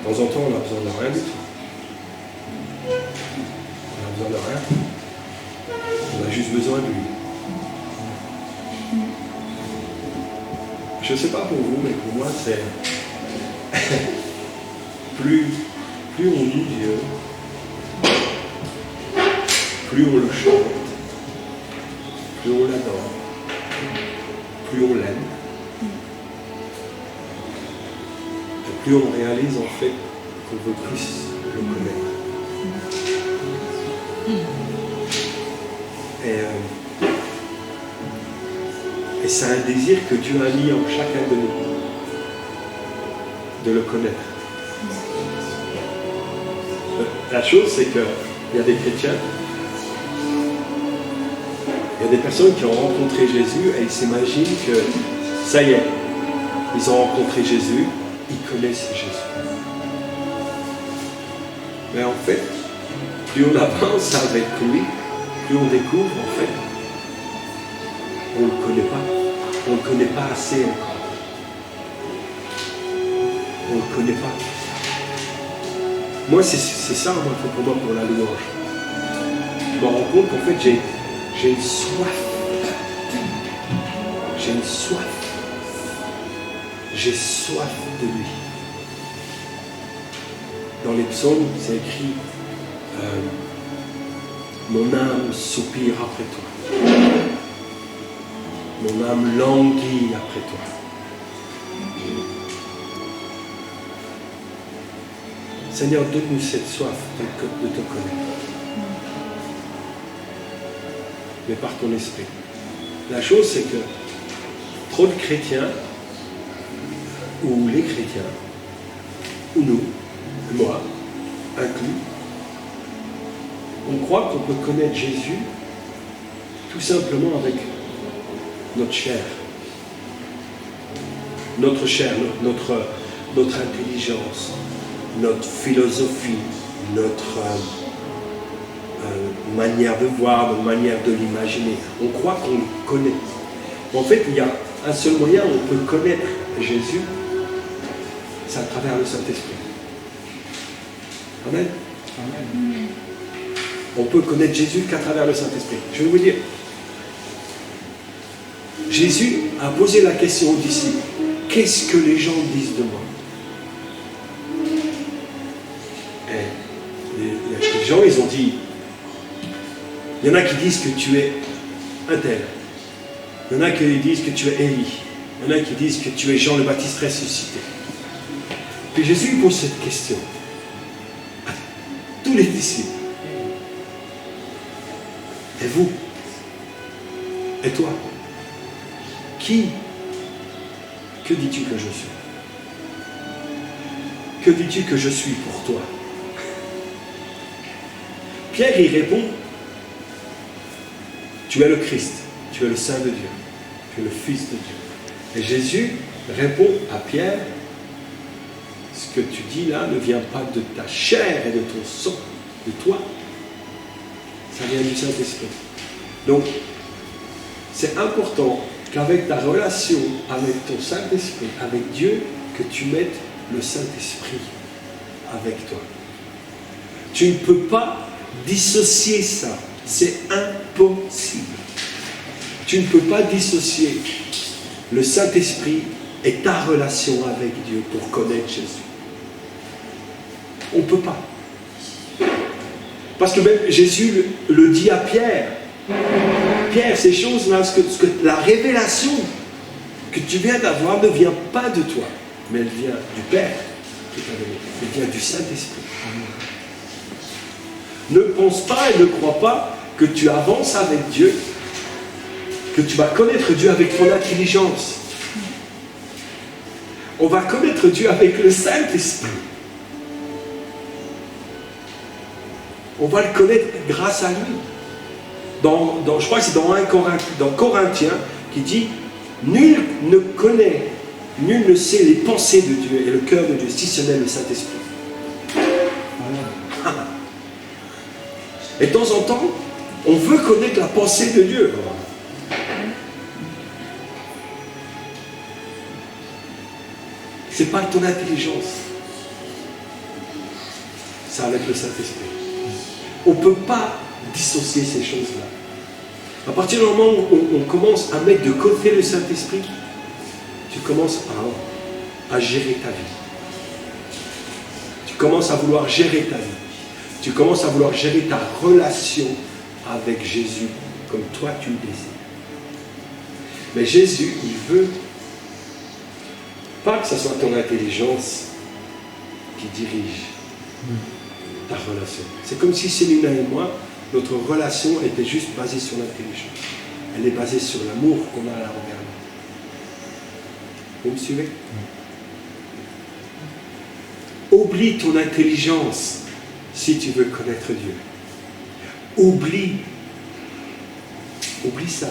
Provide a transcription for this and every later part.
temps en temps, on a besoin de rien du tout. On a besoin de rien. On a juste besoin de lui. Je ne sais pas pour vous, mais pour moi, c'est... plus on loue Dieu, plus on le chante, plus on l'adore, plus on l'aime, et plus on réalise en fait qu'on veut plus le connaître. Et c'est un désir que Dieu a mis en chacun de nous, de le connaître. La chose, c'est qu'il y a des chrétiens, il y a des personnes qui ont rencontré Jésus et ils s'imaginent que ça y est, ils ont rencontré Jésus, ils connaissent Jésus. Mais en fait, plus on avance avec lui, plus on découvre en fait, on ne le connaît pas. On ne le connaît pas assez encore. On ne le connaît pas. Moi, c'est ça, moi, pour moi, pour la louange. Je me rends compte qu'en fait, j'ai une soif. J'ai une soif. J'ai soif de lui. Dans les psaumes, c'est écrit mon âme soupire après toi. Mon âme languit après toi. Seigneur, donne-nous cette soif de te connaître. Mais par ton esprit. La chose, c'est que trop de chrétiens, ou les chrétiens, ou nous, moi, inclus, on croit qu'on peut connaître Jésus tout simplement avec notre chair, notre intelligence, notre philosophie, notre manière de voir, notre manière de l'imaginer. On croit qu'on le connaît. En fait, il y a un seul moyen où on peut connaître Jésus, c'est à travers le Saint-Esprit. Amen. Amen. On peut connaître Jésus qu'à travers le Saint-Esprit. Je vais vous dire, Jésus a posé la question aux disciples, qu'est-ce que les gens disent de moi? Et les gens, ils ont dit, il y en a qui disent que tu es un tel, il y en a qui disent que tu es Élie, il y en a qui disent que tu es Jean le Baptiste ressuscité. Puis Jésus pose cette question à tous les disciples. Et vous? Et toi? Que dis-tu que je suis? Que dis-tu que je suis pour toi? Pierre y répond, tu es le Christ, tu es le Saint de Dieu, tu es le Fils de Dieu. Et Jésus répond à Pierre, ce que tu dis là ne vient pas de ta chair et de ton sang, de toi. Ça vient du Saint-Esprit. Donc, c'est important qu'avec ta relation avec ton Saint-Esprit, avec Dieu, que tu mettes le Saint-Esprit avec toi. Tu ne peux pas dissocier ça. C'est impossible. Tu ne peux pas dissocier le Saint-Esprit et ta relation avec Dieu pour connaître Jésus. On ne peut pas. Parce que même Jésus le dit à Pierre. Pierre, ces choses-là, la révélation que tu viens d'avoir ne vient pas de toi, mais elle vient du Père qui t'a donné. Elle vient du Saint-Esprit. Ne pense pas et ne crois pas que tu avances avec Dieu, que tu vas connaître Dieu avec ton intelligence. On va connaître Dieu avec le Saint-Esprit. On va le connaître grâce à lui. Je crois que c'est dans Corinthiens qui dit nul ne connaît, nul ne sait les pensées de Dieu et le cœur de Dieu, si ce n'est le Saint-Esprit. Et de temps en temps, on veut connaître la pensée de Dieu. C'est pas ton intelligence. c'est avec le Saint-Esprit. On ne peut pas dissocier ces choses-là. À partir du moment où on commence à mettre de côté le Saint-Esprit, tu commences à gérer ta vie. Tu commences à vouloir gérer ta vie. Tu commences à vouloir gérer ta relation avec Jésus comme toi tu le désires. Mais Jésus, il veut pas que ce soit ton intelligence qui dirige ta relation. C'est comme si Célina et moi, notre relation était juste basée sur l'intelligence. Elle est basée sur l'amour qu'on a envers nous. Vous me suivez? Oublie ton intelligence si tu veux connaître Dieu. Oublie ça.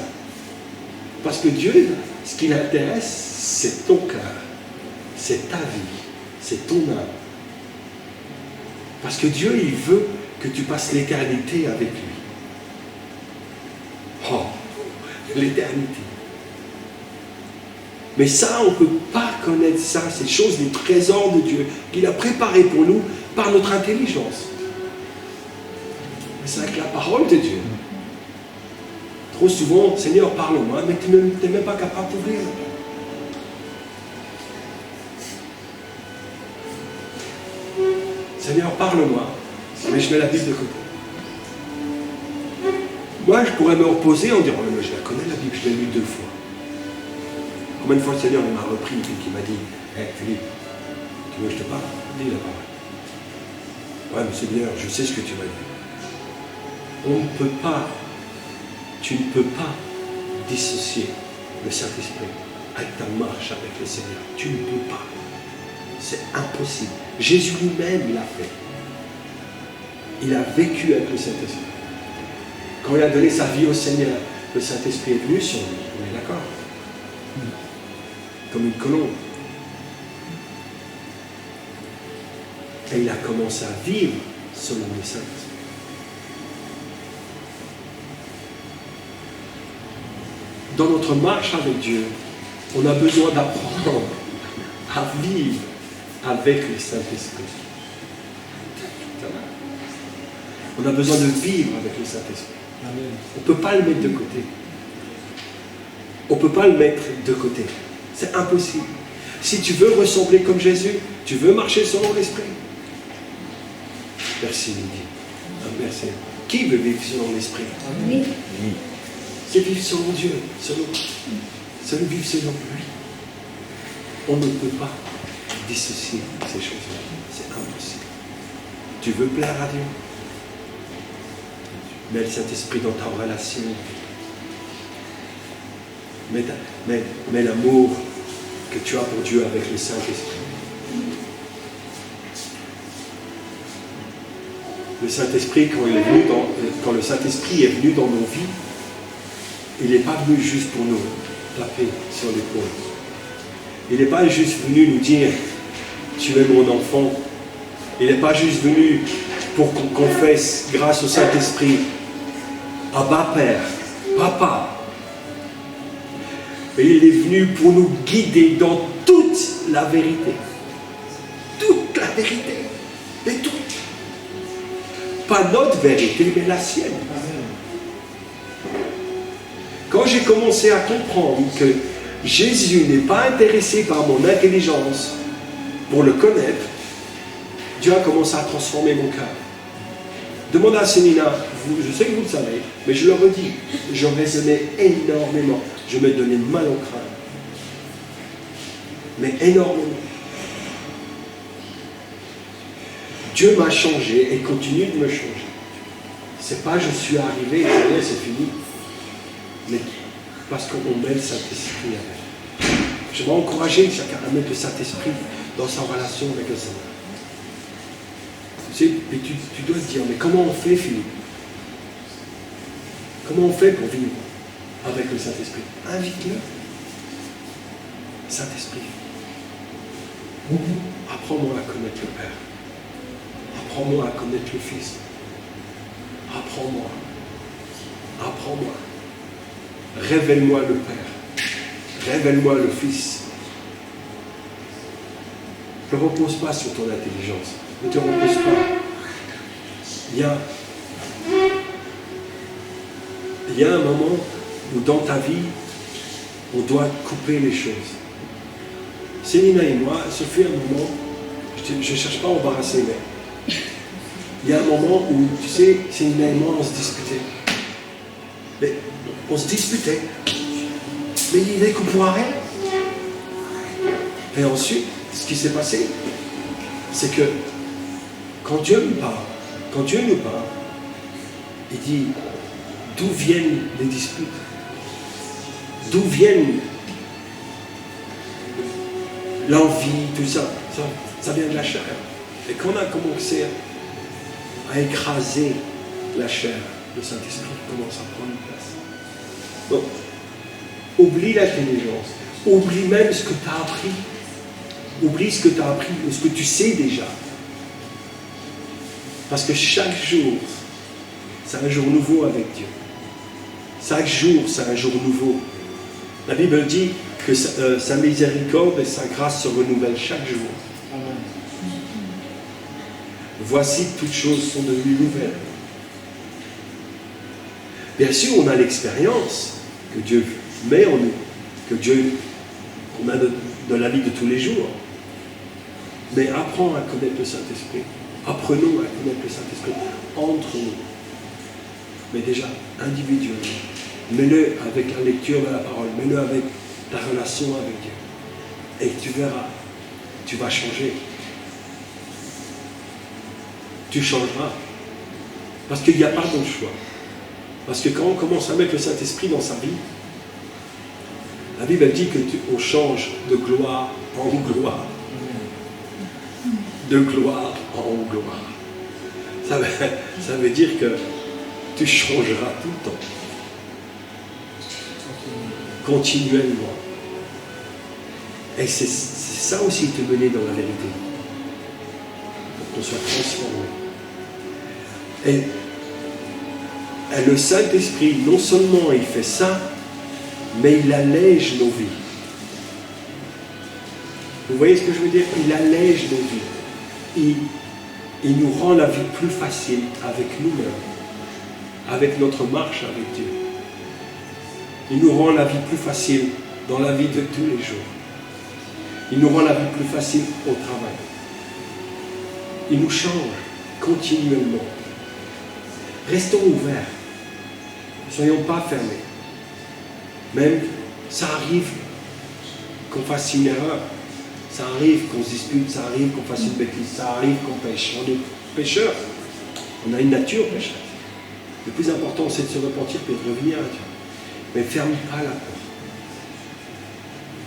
Parce que Dieu, ce qui l'intéresse, c'est ton cœur, c'est ta vie, c'est ton âme. Parce que Dieu, il veut que tu passes l'éternité avec lui. Oh, l'éternité. Mais ça, on ne peut pas connaître ça, ces choses, les trésors de Dieu qu'il a préparés pour nous par notre intelligence. Mais c'est avec la parole de Dieu. Trop souvent, Seigneur, parle-moi, mais tu n'es même pas capable d'ouvrir. Seigneur, parle-moi, mais je mets la Bible de côté. Moi, je pourrais me reposer en disant, oh, mais je la connais, la Bible, je l'ai lue 2 fois. Combien de fois le Seigneur m'a repris et qui m'a dit, hey, Philippe, tu veux que je te parle? Dis la parole. Ouais, mais Seigneur, je sais ce que tu m'as dit. On ne peut pas, tu ne peux pas dissocier le Saint-Esprit avec ta marche avec le Seigneur. Tu ne peux pas. C'est impossible. Jésus lui-même l'a fait. Il a vécu avec le Saint-Esprit. Quand il a donné sa vie au Seigneur, le Saint-Esprit est venu sur lui. On est d'accord? Comme une colombe. Et il a commencé à vivre selon le Saint-Esprit. Dans notre marche avec Dieu, on a besoin d'apprendre à vivre avec le Saint-Esprit. On a besoin de vivre avec le Saint-Esprit. On ne peut pas le mettre de côté. On ne peut pas le mettre de côté. C'est impossible. Si tu veux ressembler comme Jésus, tu veux marcher selon l'Esprit. Merci, Lydie. Merci. Qui veut vivre selon l'Esprit? Oui. C'est vivre selon Dieu, c'est vivre selon lui. On ne peut pas dissocier ces choses-là. C'est impossible. Tu veux plaire à Dieu? Mets le Saint-Esprit dans ta relation. Mets l'amour que tu as pour Dieu avec le Saint-Esprit. Le Saint-Esprit, quand le Saint-Esprit est venu dans nos vies, il n'est pas venu juste pour nous taper sur l'épaule. Il n'est pas juste venu nous dire « Tu es mon enfant ». Il n'est pas juste venu pour qu'on confesse grâce au Saint-Esprit « Abba Père, Papa ». Et il est venu pour nous guider dans toute la vérité. Toute la vérité. Et toute. Pas notre vérité, mais la sienne. Quand j'ai commencé à comprendre que Jésus n'est pas intéressé par mon intelligence pour le connaître, Dieu a commencé à transformer mon cœur. Demandez à Célina, je sais que vous le savez, mais je le redis, je raisonnais énormément. Je me donnais mal au crâne. Mais énormément. Dieu m'a changé et continue de me changer. C'est pas je suis arrivé et c'est fini. Mais parce qu'on met le Saint-Esprit avec. Je vais encourager chacun à mettre le Saint-Esprit dans sa relation avec le Seigneur. Tu sais, et tu dois te dire, mais comment on fait, Philippe? Comment on fait pour vivre avec le Saint-Esprit? Invite-le. Saint-Esprit. Apprends-moi à connaître le Père. Apprends-moi à connaître le Fils. Apprends-moi. Apprends-moi. Révèle-moi le Père. Révèle-moi le Fils. Ne repose pas sur ton intelligence. Ne te repose pas. il y a un moment où dans ta vie, on doit couper les choses. Célina et moi, ce fut un moment, je ne cherche pas à embarrasser, mais il y a un moment où, tu sais, Célina et moi, on se disputait. Mais on se disputait. Mais il est qu'on ne pourra rien. Et ensuite, ce qui s'est passé, c'est que quand Dieu nous parle, il dit d'où viennent les disputes, d'où viennent l'envie, tout ça, ça vient de la chair. Et quand on a commencé à écraser la chair, le Saint-Esprit commence à prendre une place. Donc, oublie l'intelligence, oublie même ce que tu as appris, oublie ce que tu as appris, ou ce que tu sais déjà. Parce que chaque jour, c'est un jour nouveau avec Dieu. Chaque jour, c'est un jour nouveau. La Bible dit que sa miséricorde et sa grâce se renouvellent chaque jour. Amen. Voici, toutes choses sont devenues nouvelles. Bien sûr, on a l'expérience que Dieu met en nous, qu'on a de la vie de tous les jours. Mais apprends à connaître le Saint-Esprit. Apprenons à connaître le Saint-Esprit entre nous. Mais déjà, individuellement. Mets-le avec la lecture de la parole. Mets-le avec ta relation avec Dieu. Et tu verras, tu vas changer. Tu changeras. Parce qu'il n'y a pas d'autre choix. Parce que quand on commence à mettre le Saint-Esprit dans sa vie, la Bible dit qu'on change de gloire en gloire. De gloire en gloire. Ça veut dire que tu changeras tout le temps. Continuellement. Et c'est ça aussi te mener dans la vérité. Pour qu'on soit transformé. Et le Saint-Esprit, non seulement il fait ça, mais il allège nos vies. Vous voyez ce que je veux dire? Il allège nos vies. Il nous rend la vie plus facile avec nous-mêmes, avec notre marche avec Dieu. Il nous rend la vie plus facile dans la vie de tous les jours. Il nous rend la vie plus facile au travail. Il nous change continuellement. Restons ouverts. Ne soyons pas fermés. Même, ça arrive qu'on fasse une erreur. Ça arrive qu'on se dispute, ça arrive qu'on fasse une bêtise, ça arrive qu'on pêche. On est pécheurs. On a une nature pécheresse. Le plus important, c'est de se repentir et de revenir à Dieu. Mais ferme pas la porte.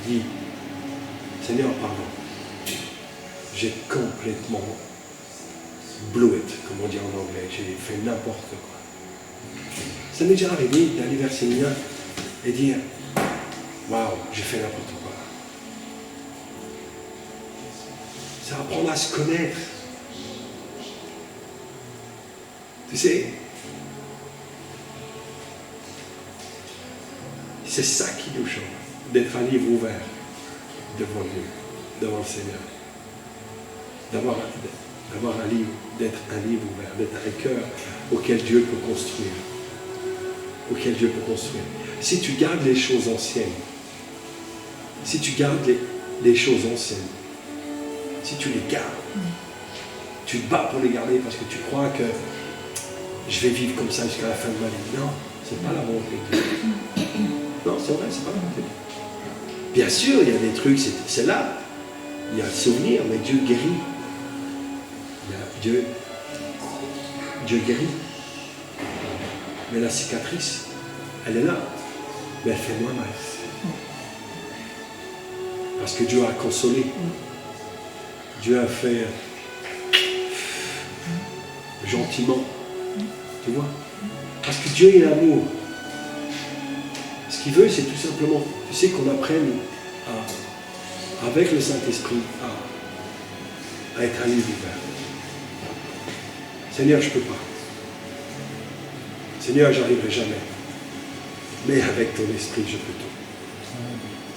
Dis, Seigneur, pardon. J'ai complètement blew it, comme on dit en anglais. J'ai fait n'importe quoi. Ça m'est déjà arrivé d'aller vers Seigneur et dire, waouh, j'ai fait n'importe quoi. C'est apprendre à se connaître. Tu sais, c'est ça qui nous change, d'être un livre ouvert devant Dieu, devant le Seigneur. D'avoir un livre, d'être un livre ouvert, d'être un cœur auquel Dieu peut construire. Auquel Dieu peut construire. Si tu gardes les choses anciennes, si tu gardes les choses anciennes, si tu les gardes, tu te bats pour les garder parce que tu crois que je vais vivre comme ça jusqu'à la fin de ma vie. Non, c'est pas la volonté de Dieu. Non, c'est vrai, c'est pas la volonté de Dieu. Bien sûr, il y a des trucs, c'est là. Il y a le souvenir, mais Dieu guérit. Dieu guérit. Mais la cicatrice, elle est là. Mais elle fait moins mal. Parce que Dieu a consolé. Dieu a fait gentiment. Tu vois? Parce que Dieu est l'amour. Ce qu'il veut, c'est tout simplement, tu sais, qu'on apprenne avec le Saint-Esprit à être un livre ouvert. Seigneur, je ne peux pas. Seigneur, je n'arriverai jamais. Mais avec ton esprit, je peux tout.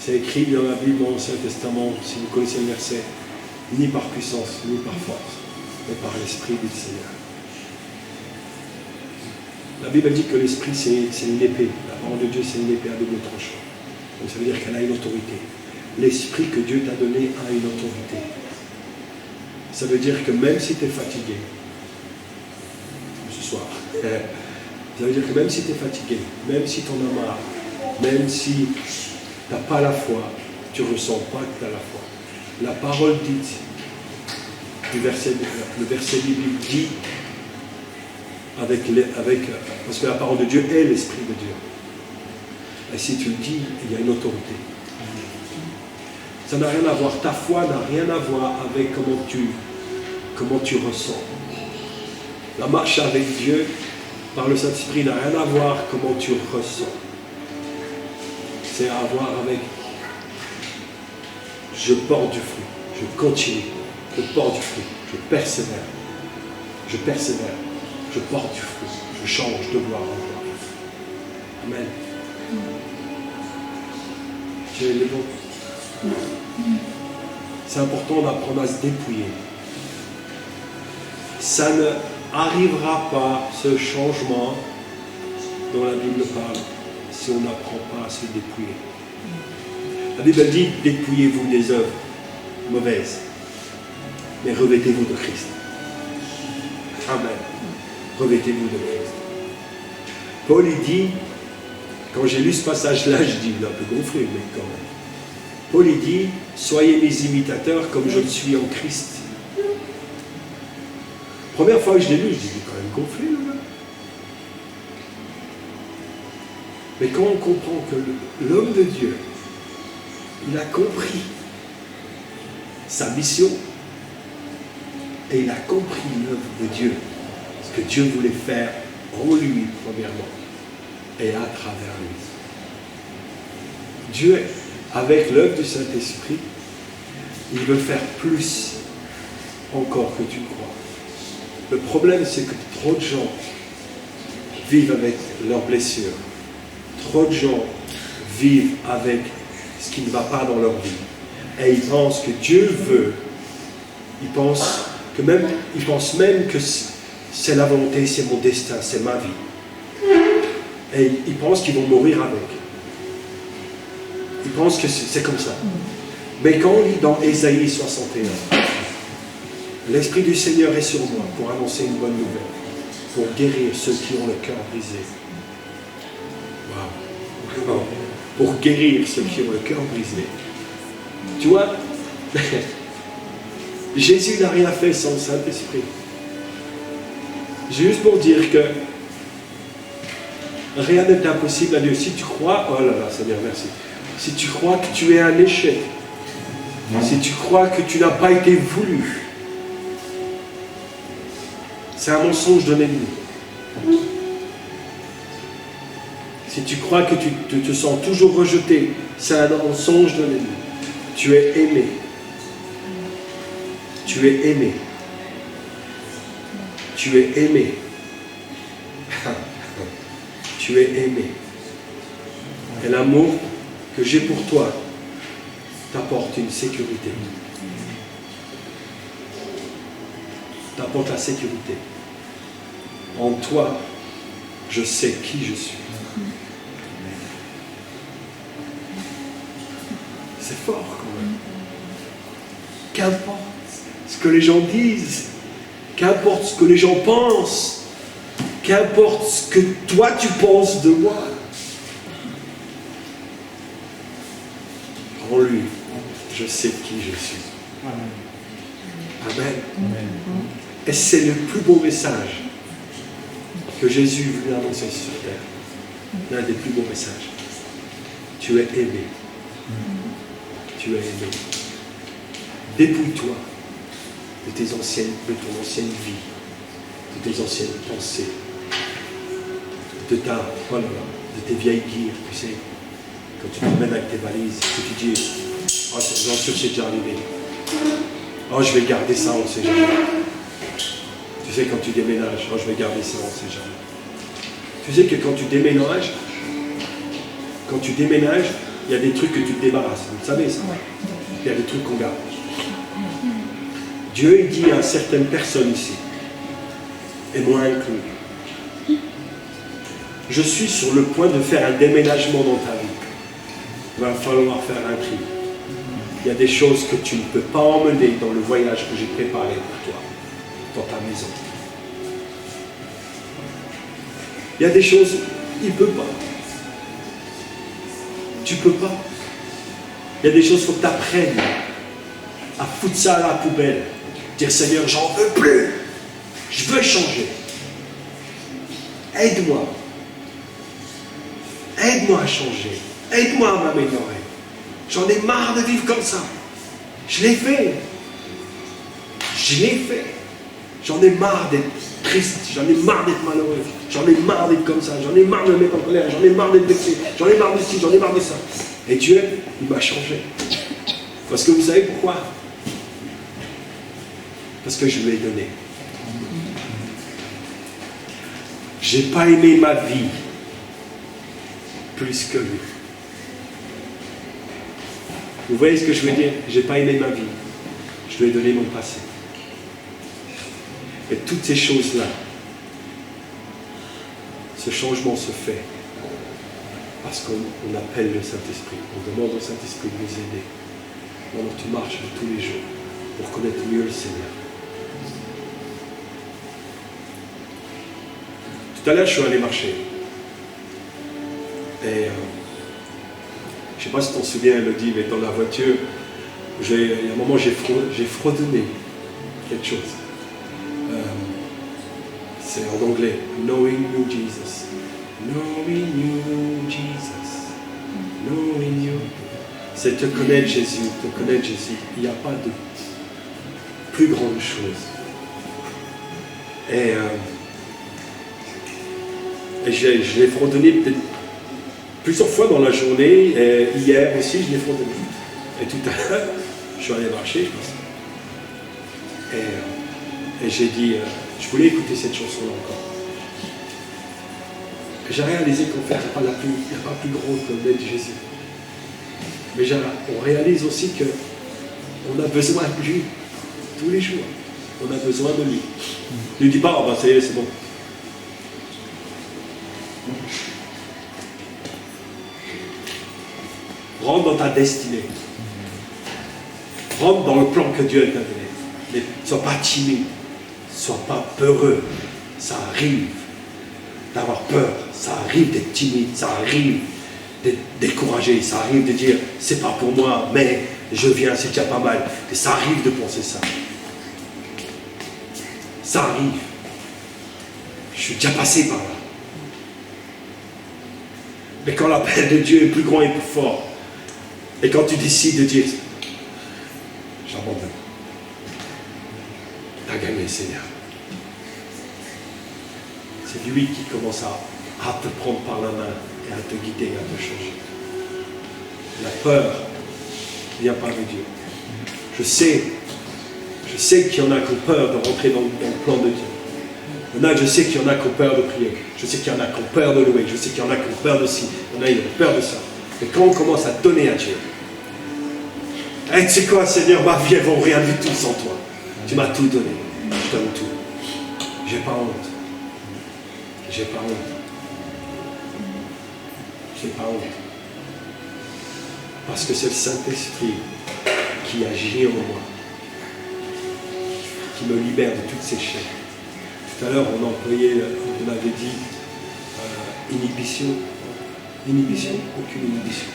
C'est écrit dans la Bible, dans l'Ancien Testament, si vous connaissez le verset, ni par puissance, ni par force, mais par l'Esprit du Seigneur. La Bible dit que l'esprit c'est une épée. La parole de Dieu c'est une épée à double tranchant. Donc ça veut dire qu'elle a une autorité. L'esprit que Dieu t'a donné a une autorité. Ça veut dire que même si tu es fatigué, ce soir, ça veut dire que même si tu es fatigué, même si tu en as marre, même si tu n'as pas la foi, tu ne ressens pas que tu as la foi. La parole dite, le verset biblique dit, parce que la parole de Dieu est l'Esprit de Dieu. Et si tu le dis, il y a une autorité. Ça n'a rien à voir, ta foi n'a rien à voir avec comment tu ressens. La marche avec Dieu, par le Saint-Esprit, n'a rien à voir comment tu ressens. C'est à voir avec je porte du fruit, je continue, je porte du fruit, je persévère, je porte du fruit, je change de gloire en gloire. Amen. Tu es le bon. C'est important d'apprendre à se dépouiller. Ça ne arrivera pas, ce changement dont la Bible parle, si on n'apprend pas à se dépouiller. La Bible dit, dépouillez-vous des œuvres mauvaises, mais revêtez-vous de Christ. Amen. Revêtez-vous de Christ. Paul, il dit, quand j'ai lu ce passage-là, je dis, il est un peu gonflé, mais quand même. Paul, il dit, soyez mes imitateurs comme je le suis en Christ. Première fois que je l'ai lu, je dis, il est quand même gonflé, le gars. Mais quand on comprend que l'homme de Dieu, il a compris sa mission et il a compris l'œuvre de Dieu, ce que Dieu voulait faire en lui, premièrement, et à travers lui. Dieu, avec l'œuvre du Saint-Esprit, il veut faire plus encore que tu crois. Le problème, c'est que trop de gens vivent avec leurs blessures. Trop de gens vivent avec ce qui ne va pas dans leur vie. Et ils pensent que Dieu veut. Ils pensent même que c'est la volonté, c'est mon destin, c'est ma vie. Et ils pensent qu'ils vont mourir avec. Ils pensent que c'est comme ça. Mais quand on lit dans Ésaïe 61, l'Esprit du Seigneur est sur moi pour annoncer une bonne nouvelle, pour guérir ceux qui ont le cœur brisé. Wow. Pour guérir ceux qui ont le cœur brisé. Tu vois, Jésus n'a rien fait sans le Saint-Esprit. Juste pour dire que rien n'est impossible à Dieu. Si tu crois, oh là là, Seigneur, merci. Si tu crois que tu es un échec, si tu crois que tu n'as pas été voulu, c'est un mensonge de l'ennemi. Si tu crois que tu te sens toujours rejeté, c'est un mensonge de l'ennemi. Tu es aimé. Tu es aimé. Tu es aimé. Tu es aimé. Et l'amour que j'ai pour toi t'apporte une sécurité. T'apporte la sécurité. En toi, je sais qui je suis. C'est fort quand même. Qu'importe ce que les gens disent, qu'importe ce que les gens pensent, qu'importe ce que toi tu penses de moi, en lui, je sais qui je suis. Amen. Amen. Et c'est le plus beau message que Jésus voulait annoncer sur terre. L'un des plus beaux messages. Tu es aimé. Tu es aimé. Dépouille-toi de ton ancienne vie, de tes anciennes pensées, de tes vieilles guires, tu sais, quand tu te promènes avec tes valises, que tu dis, oh, j'en suis sûr c'est déjà arrivé. Oh, je vais garder ça, on ne sait jamais. Tu sais, quand tu déménages, oh, je vais garder ça, on ne sait jamais. Tu sais que quand tu déménages, il y a des trucs que tu te débarrasses. Vous le savez ça? Il y a des trucs qu'on garde. Dieu, il dit à certaines personnes ici, et moi inclus, je suis sur le point de faire un déménagement dans ta vie. Il va falloir faire un tri. Il y a des choses que tu ne peux pas emmener dans le voyage que j'ai préparé pour toi, dans ta maison. Il y a des choses, il ne peut pas. Tu ne peux pas. Il y a des choses, il faut que tu apprennes à foutre ça à la poubelle. Dire, Seigneur, j'en veux plus. Je veux changer. Aide-moi. Aide-moi à changer. Aide-moi à m'améliorer. J'en ai marre de vivre comme ça. Je l'ai fait. Je l'ai fait. J'en ai marre d'être triste. J'en ai marre d'être malheureux. J'en ai marre d'être comme ça. J'en ai marre de me mettre en colère. J'en ai marre d'être vexé. J'en ai marre de ci. J'en ai marre de ça. Et Dieu, il m'a changé. Parce que vous savez pourquoi? Parce que je lui ai donné. Je n'ai pas aimé ma vie plus que lui. Vous voyez ce que je veux dire? Je n'ai pas aimé ma vie. Je lui ai donné mon passé. Et toutes ces choses-là, ce changement se fait parce qu'on appelle le Saint-Esprit. On demande au Saint-Esprit de nous aider dans notre marche de tous les jours pour connaître mieux le Seigneur. Tout à l'heure, je suis allé marcher. Et je ne sais pas si tu t'en souviens, Elodie, mais dans la voiture, il y a un moment, j'ai fredonné quelque chose. C'est en anglais. Knowing you, Jesus. Knowing you, Jesus. Knowing you. C'est te connaître Jésus, te connaître Jésus. Il n'y a pas de plus grande chose. Et je l'ai fredonné peut-être plusieurs fois dans la journée. Et hier aussi, je l'ai fredonné. Et tout à l'heure, je suis allé marcher, je pense. Et j'ai dit, je voulais écouter cette chanson-là encore. Et j'ai réalisé qu'en fait, il n'y a pas plus grande que d'être Jésus. Mais on réalise aussi qu'on a besoin de lui tous les jours. On a besoin de lui. Ne dis pas, oh ben ça y est, c'est bon. Rentre dans ta destinée. Rentre dans le plan que Dieu t'a donné. Mais ne sois pas timide. Ne sois pas peureux. Ça arrive d'avoir peur. Ça arrive d'être timide. Ça arrive d'être découragé. Ça arrive de dire, c'est pas pour moi, mais je viens, c'est déjà pas mal. Et ça arrive de penser ça. Ça arrive. Je suis déjà passé par là. Mais quand l'appel de Dieu est plus grand et plus fort, et quand tu décides de dire, j'abandonne, tu as gagné, Seigneur. C'est lui qui commence à te prendre par la main et à te guider, à te changer. La peur ne vient pas de Dieu. Je sais qu'il y en a qui ont peur de rentrer dans le plan de Dieu. Je sais qu'il y en a qui ont peur de prier. Je sais qu'il y en a qui ont peur de louer. Je sais qu'il y en a qui ont peur de ci. Il y en a qui ont peur de ça. Mais quand on commence à donner à Dieu, hey, tu sais quoi, Seigneur, ma vie, elle vaut rien du tout sans toi. Tu m'as tout donné. Je donne tout. J'ai pas honte. J'ai pas honte. J'ai pas honte. Parce que c'est le Saint-Esprit qui agit en moi, qui me libère de toutes ces chaînes. Tout à l'heure, on avait dit inhibition. Inhibition, aucune inhibition.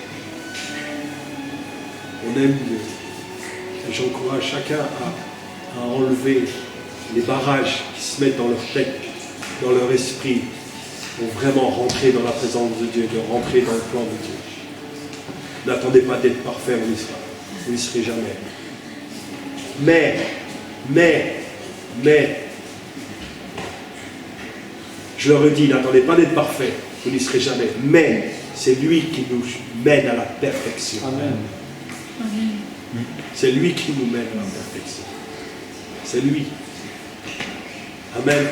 On aime Dieu. Et j'encourage chacun à enlever les barrages qui se mettent dans leur tête, dans leur esprit, pour vraiment rentrer dans la présence de Dieu, de rentrer dans le plan de Dieu. N'attendez pas d'être parfait, vous n'y serez jamais. Mais, je leur ai dit, n'attendez pas d'être parfait, vous n'y serez jamais. Mais, c'est lui qui nous mène à la perfection. Amen. C'est lui qui nous mène à la perfection. C'est lui. Amen.